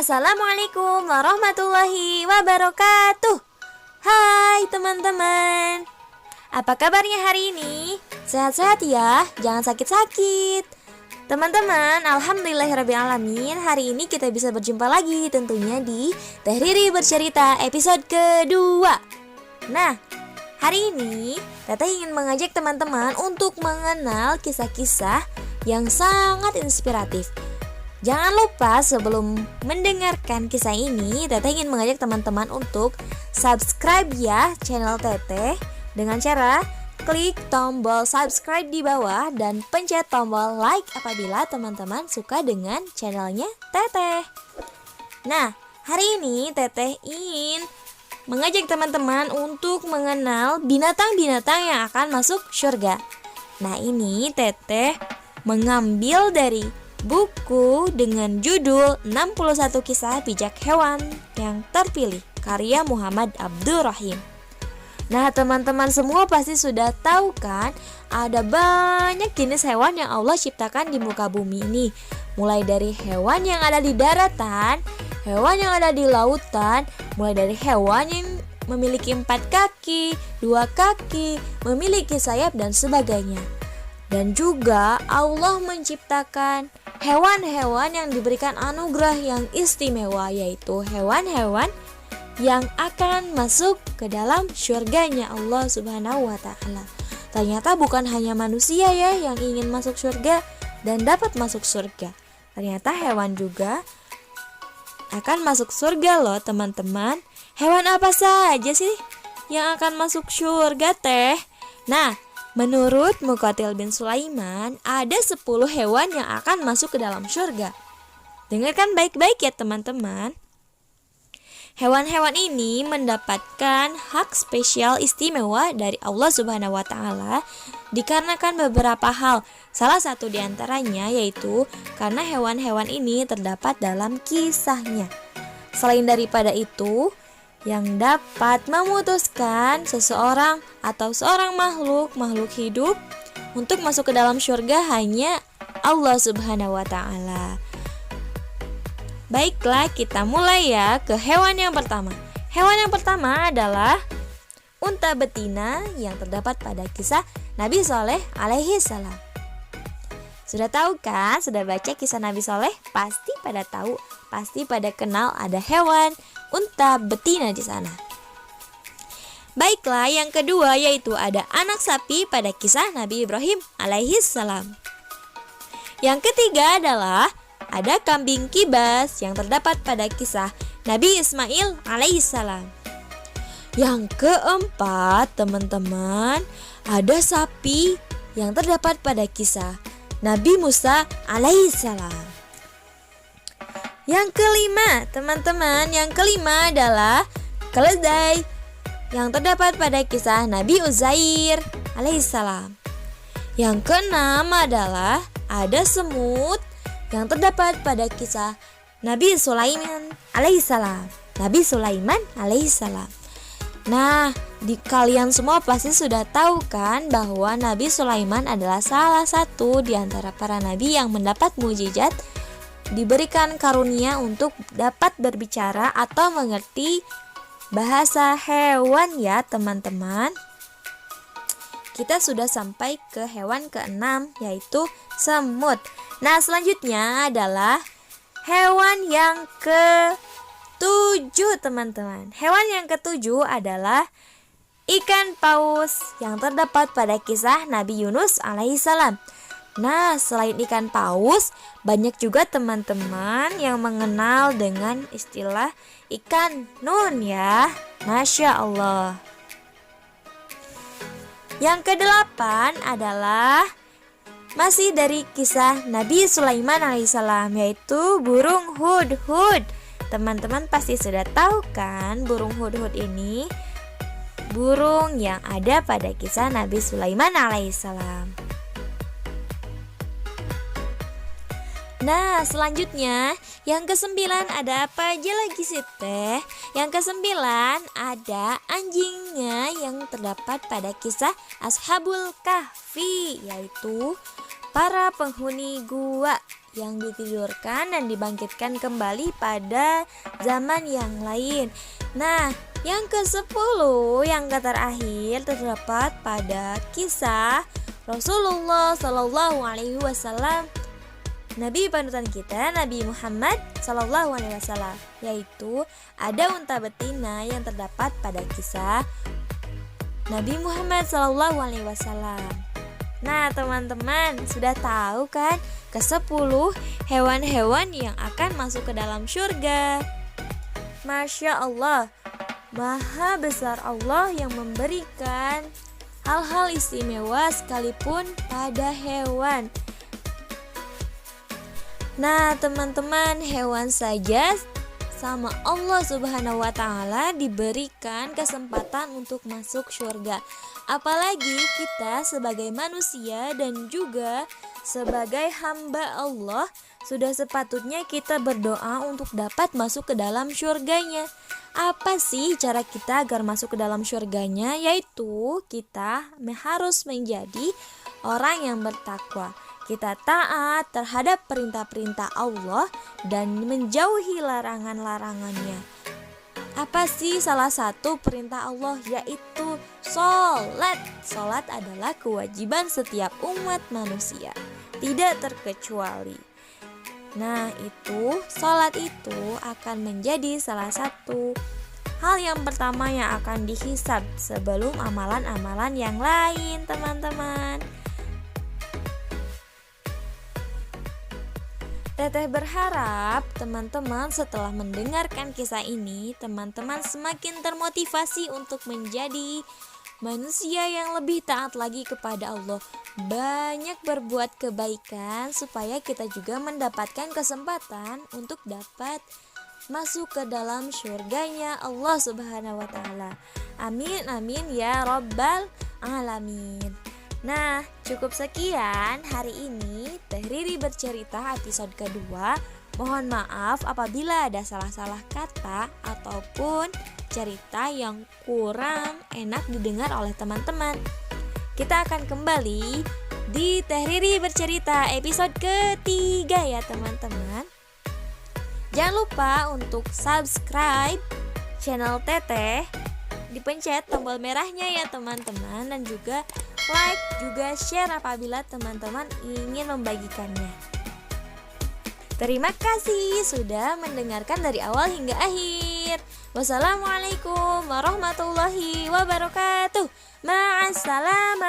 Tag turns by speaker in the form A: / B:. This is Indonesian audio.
A: Assalamualaikum warahmatullahi wabarakatuh. Hai teman-teman, apa kabarnya hari ini? Sehat-sehat ya, jangan sakit-sakit. Teman-teman, alhamdulillahirrabbilalamin, hari ini kita bisa berjumpa lagi tentunya di Teh Riri Bercerita episode kedua. Nah, hari ini Teteh ingin mengajak teman-teman untuk mengenal kisah-kisah yang sangat inspiratif. Jangan lupa sebelum mendengarkan kisah ini, Teteh ingin mengajak teman-teman untuk subscribe ya channel Teteh dengan cara klik tombol subscribe di bawah dan pencet tombol like apabila teman-teman suka dengan channelnya Teteh. Nah, hari ini Teteh ingin mengajak teman-teman untuk mengenal binatang-binatang yang akan masuk surga. Nah, ini Teteh mengambil dari buku dengan judul 61 Kisah Bijak Hewan yang Terpilih karya Muhammad Abdurrahim. Nah, teman-teman semua pasti sudah tahu kan, ada banyak jenis hewan yang Allah ciptakan di muka bumi ini. Mulai dari hewan yang ada di daratan, hewan yang ada di lautan, mulai dari hewan yang memiliki 4 kaki, 2 kaki, memiliki sayap dan sebagainya. Dan juga Allah menciptakan hewan-hewan yang diberikan anugerah yang istimewa, yaitu hewan-hewan yang akan masuk ke dalam surganya Allah Subhanahu wa ta'ala. Ternyata bukan hanya manusia ya yang ingin masuk surga dan dapat masuk surga. Ternyata hewan juga akan masuk surga loh teman-teman. Hewan apa saja sih yang akan masuk surga teh? Nah, menurut Muqatil bin Sulaiman, ada 10 hewan yang akan masuk ke dalam surga. Dengarkan baik-baik ya teman-teman. Hewan-hewan ini mendapatkan hak spesial istimewa dari Allah Subhanahu wa ta'ala dikarenakan beberapa hal. Salah satu diantaranya yaitu karena hewan-hewan ini terdapat dalam kisahnya. Selain daripada itu, yang dapat memutuskan seseorang atau seorang makhluk hidup untuk masuk ke dalam surga hanya Allah Subhanahu wa ta'ala. Baiklah, kita mulai ya ke hewan yang pertama. Hewan yang pertama adalah unta betina yang terdapat pada kisah Nabi Soleh alaihi salam. Sudah tahu kan? Sudah baca kisah Nabi Soleh? Pasti pada tahu, pasti pada kenal ada hewan unta betina di sana. Baiklah, yang kedua yaitu ada anak sapi pada kisah Nabi Ibrahim alaihi salam. Yang ketiga adalah ada kambing kibas yang terdapat pada kisah Nabi Ismail alaihissalam. Yang keempat, teman-teman, ada sapi yang terdapat pada kisah Nabi Musa alaihissalam. Yang kelima, teman-teman, yang kelima adalah keledai yang terdapat pada kisah Nabi Uzair alaihissalam. Yang keenam adalah ada semut yang terdapat pada kisah Nabi Sulaiman alaihissalam. Nabi Sulaiman alaihissalam. Nah, kalian semua pasti sudah tahu kan bahwa Nabi Sulaiman adalah salah satu di antara para nabi yang mendapat mukjizat, diberikan karunia untuk dapat berbicara atau mengerti bahasa hewan ya teman-teman. Kita sudah sampai ke hewan keenam yaitu semut. Nah, selanjutnya adalah hewan yang ke-7 teman-teman. Hewan yang ke-7 adalah ikan paus yang terdapat pada kisah Nabi Yunus alaihissalam. Nah, selain ikan paus, banyak juga teman-teman yang mengenal dengan istilah ikan nun ya. Masya Allah. Yang ke-8 adalah masih dari kisah Nabi Sulaiman alaihissalam, yaitu burung hudhud. Teman-teman pasti sudah tahu kan, burung hudhud ini burung yang ada pada kisah Nabi Sulaiman alaihissalam. Nah, selanjutnya yang ke-9 ada apa aja lagi sih teh? Yang ke-9 ada anjingnya yang terdapat pada kisah Ashabul Kahfi, yaitu para penghuni gua yang ditidurkan dan dibangkitkan kembali pada zaman yang lain. Nah, yang ke-10 yang terakhir terdapat pada kisah Rasulullah Shallallahu Alaihi Wasallam, Nabi panutan kita, Nabi Muhammad Sallallahu Alaihi Wasallam, yaitu ada unta betina yang terdapat pada kisah Nabi Muhammad Sallallahu Alaihi Wasallam. Nah, teman-teman sudah tahu kan ke-10 hewan-hewan yang akan masuk ke dalam surga. Masya Allah, Maha besar Allah yang memberikan hal-hal istimewa sekalipun pada hewan. Nah, teman-teman, hewan saja sama Allah Subhanahu wa Ta'ala diberikan kesempatan untuk masuk surga. Apalagi kita sebagai manusia dan juga sebagai hamba Allah, sudah sepatutnya kita berdoa untuk dapat masuk ke dalam surganya. Apa sih cara kita agar masuk ke dalam surganya? Yaitu kita harus menjadi orang yang bertakwa. Kita taat terhadap perintah-perintah Allah dan menjauhi larangan-larangannya. Apa sih salah satu perintah Allah? Yaitu sholat. Sholat adalah kewajiban setiap umat manusia, tidak terkecuali. Nah, itu sholat itu akan menjadi salah satu hal yang pertama yang akan dihisab sebelum amalan-amalan yang lain, teman-teman. Teteh berharap teman-teman setelah mendengarkan kisah ini, teman-teman semakin termotivasi untuk menjadi manusia yang lebih taat lagi kepada Allah. Banyak berbuat kebaikan supaya kita juga mendapatkan kesempatan untuk dapat masuk ke dalam surganya Allah Subhanahu wa Ta'ala. Amin amin ya rabbal alamin. Nah, cukup sekian hari ini Teh Riri bercerita episode kedua. Mohon maaf apabila ada salah-salah kata ataupun cerita yang kurang enak didengar oleh teman-teman. Kita akan kembali di Teh Riri bercerita episode ketiga ya teman-teman. Jangan lupa untuk subscribe channel Teteh, dipencet tombol merahnya ya teman-teman, dan juga like, juga share apabila teman-teman ingin membagikannya. Terima kasih sudah mendengarkan dari awal hingga akhir. Wassalamualaikum warahmatullahi wabarakatuh. Ma'assalamah.